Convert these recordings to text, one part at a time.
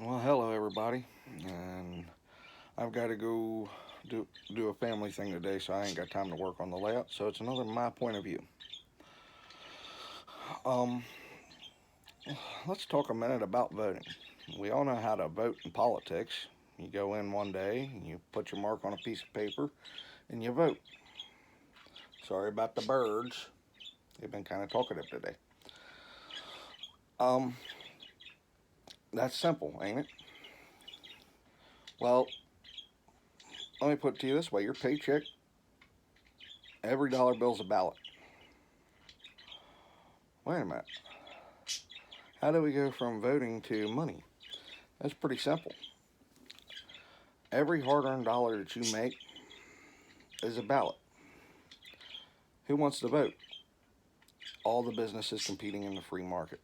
Well, hello everybody, and I've got to go do a family thing today, so I ain't got time to work on the layout. So it's another my point of view. Um, let's talk a minute about voting. We all know how to vote in politics. You go in one day, and you put your mark on a piece of paper, and you vote. Sorry about the birds; they've been kind of talkative today. Um, that's simple, ain't it? Well, let me put it to you this way: your paycheck, every dollar bill's a ballot. Wait a minute. How do we go from voting to money? That's pretty simple. Every hard earned dollar that you make is a ballot. Who wants to vote? All the businesses competing in the free market.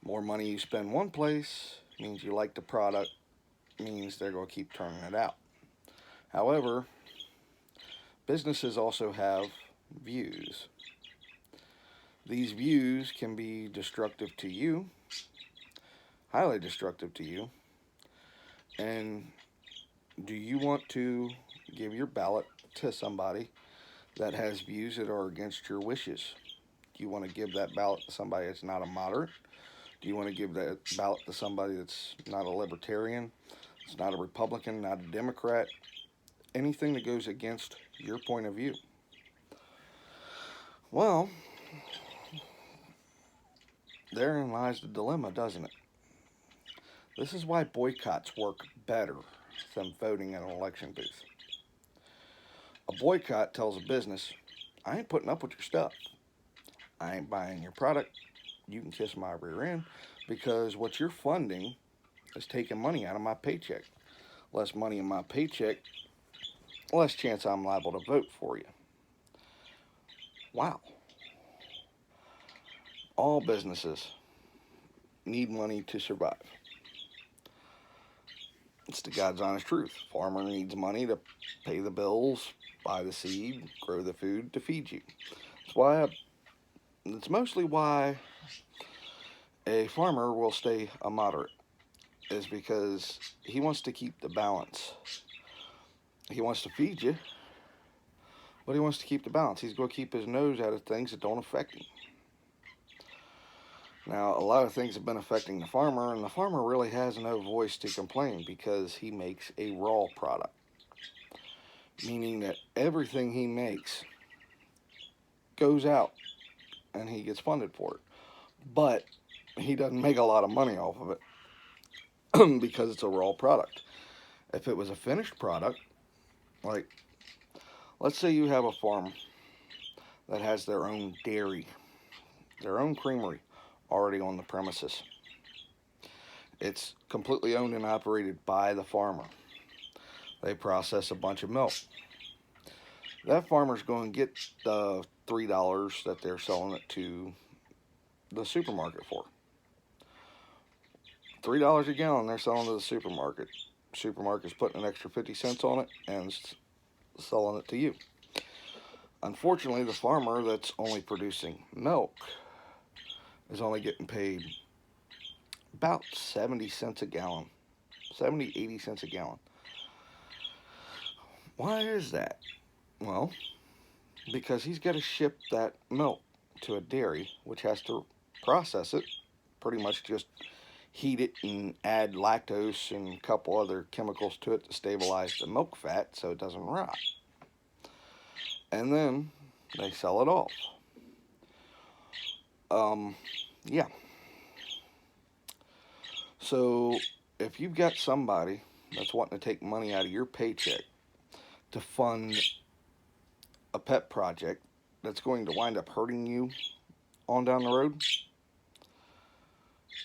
More money you spend one place means you like the product, means they're going to keep turning it out. However, businesses also have views. These views can be destructive to you, highly destructive to you. And do you want to give your ballot to somebody that has views that are against your wishes? Do you want to give that ballot to somebody that's not a moderate? Do you want to give that ballot to somebody that's not a libertarian, it's not a Republican, not a Democrat? Anything that goes against your point of view. Well, therein lies the dilemma, doesn't it? This is why boycotts work better than voting in an election booth. A boycott tells a business, I ain't putting up with your stuff. I ain't buying your product. You can kiss my rear end because what you're funding is taking money out of my paycheck. Less money in my paycheck, less chance I'm liable to vote for you. Wow. All businesses need money to survive. It's the God's honest truth. Farmer needs money to pay the bills, buy the seed, grow the food to feed you. That's why. It's mostly why a farmer will stay a moderate, is because he wants to keep the balance. He wants to feed you, but he wants to keep the balance. He's going to keep his nose out of things that don't affect him. Now, a lot of things have been affecting the farmer, and the farmer really has no voice to complain because he makes a raw product, meaning that everything he makes goes out and he gets funded for it. But he doesn't make a lot of money off of it because it's a raw product. If it was a finished product, like let's say you have a farm that has their own dairy, their own creamery already on the premises. It's completely owned and operated by the farmer. They process a bunch of milk. That farmer's going to get the $3 that they're selling it to the supermarket for. $3 a gallon they're selling to the supermarket. Supermarket's putting an extra 50 cents on it and selling it to you. Unfortunately, the farmer that's only producing milk is only getting paid about 70 cents a gallon. 70, 80 cents a gallon. Why is that? Well, because he's got to ship that milk to a dairy, which has to process it, pretty much just heat it and add lactose and a couple other chemicals to it to stabilize the milk fat so it doesn't rot. And then they sell it off. Yeah. So if you've got somebody that's wanting to take money out of your paycheck to fund a pet project that's going to wind up hurting you on down the road,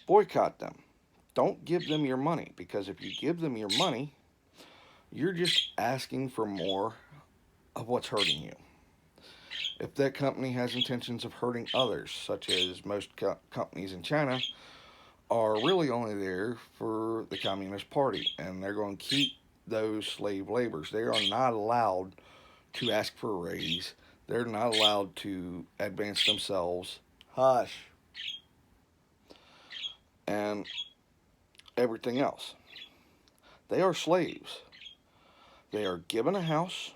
boycott them. Don't give them your money, because if you give them your money, you're just asking for more of what's hurting you. If that company has intentions of hurting others, such as most companies in China are really only there for the Communist Party, and they're going to keep those slave laborers. They are not allowed to ask for a raise. They're not allowed to advance themselves. Hush. And everything else. They are slaves. They are given a house.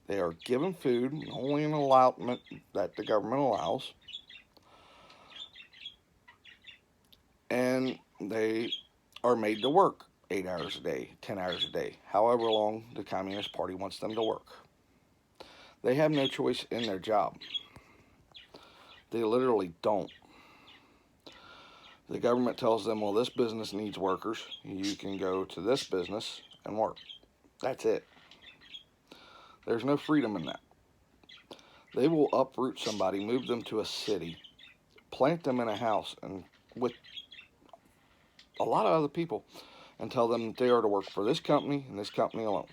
They are given food, only an allotment that the government allows. And they are made to work 8 hours a day, 10 hours a day, however long the Communist Party wants them to work. They have no choice in their job. They literally don't. The government tells them, well, this business needs workers. You can go to this business and work. That's it. There's no freedom in that. They will uproot somebody, move them to a city, plant them in a house and with a lot of other people, and tell them that they are to work for this company and this company alone.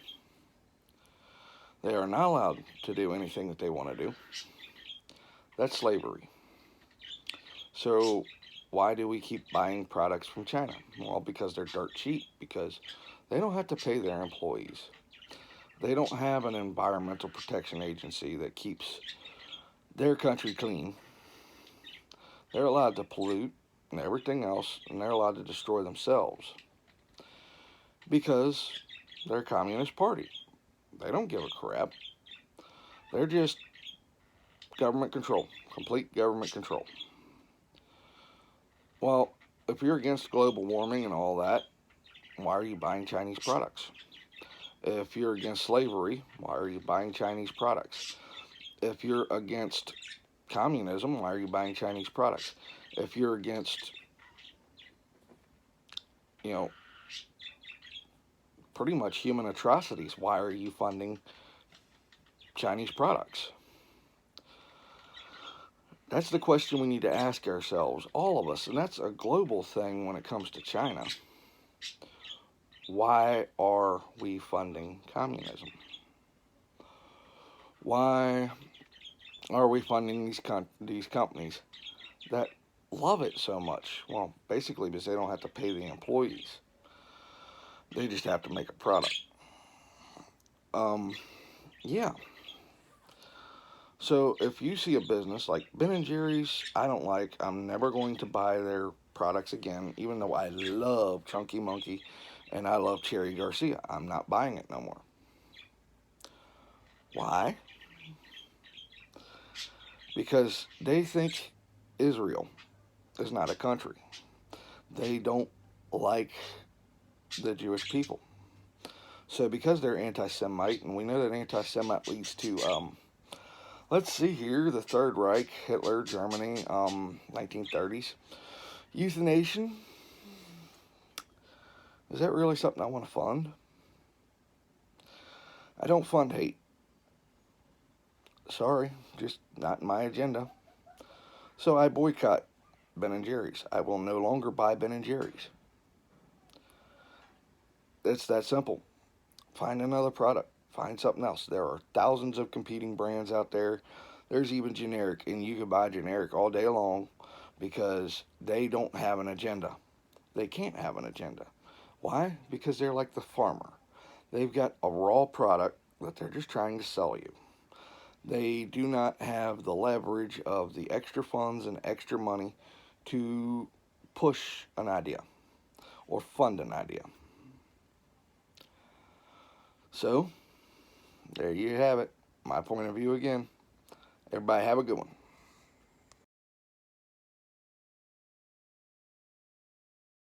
They are not allowed to do anything that they want to do. That's slavery. So why do we keep buying products from China? Well, because they're dirt cheap, because they don't have to pay their employees. They don't have an environmental protection agency that keeps their country clean. They're allowed to pollute and everything else, and they're allowed to destroy themselves because they're a Communist Party. They don't give a crap. They're just government control, complete government control. Well, if you're against global warming and all that, why are you buying Chinese products? If you're against slavery, why are you buying Chinese products? If you're against communism, why are you buying Chinese products? If you're against, you know, pretty much human atrocities, why are you funding Chinese products? That's the question we need to ask ourselves, all of us, and that's a global thing when it comes to China. Why are we funding communism? Why are we funding these companies that love it so much? Well, basically because they don't have to pay the employees. They just have to make a product. Yeah. So if you see a business like Ben & Jerry's, I don't like. I'm never going to buy their products again, even though I love Chunky Monkey and I love Cherry Garcia. I'm not buying it no more. Why? Because they think Israel is not a country. They don't like the Jewish people. So because they're anti-Semite, and we know that anti-Semite leads to, let's see here, the Third Reich, Hitler, Germany, 1930s. Euthanasia. Is that really something I want to fund? I don't fund hate. Sorry, just not in my agenda. So I boycott Ben & Jerry's. I will no longer buy Ben & Jerry's. It's that simple. Find another product. Find something else. There are thousands of competing brands out there. There's even generic, and you can buy generic all day long because they don't have an agenda. They can't have an agenda. Why? Because they're like the farmer. They've got a raw product that they're just trying to sell you. They do not have the leverage of the extra funds and extra money to push an idea or fund an idea. So, there you have it. My point of view again. Everybody have a good one.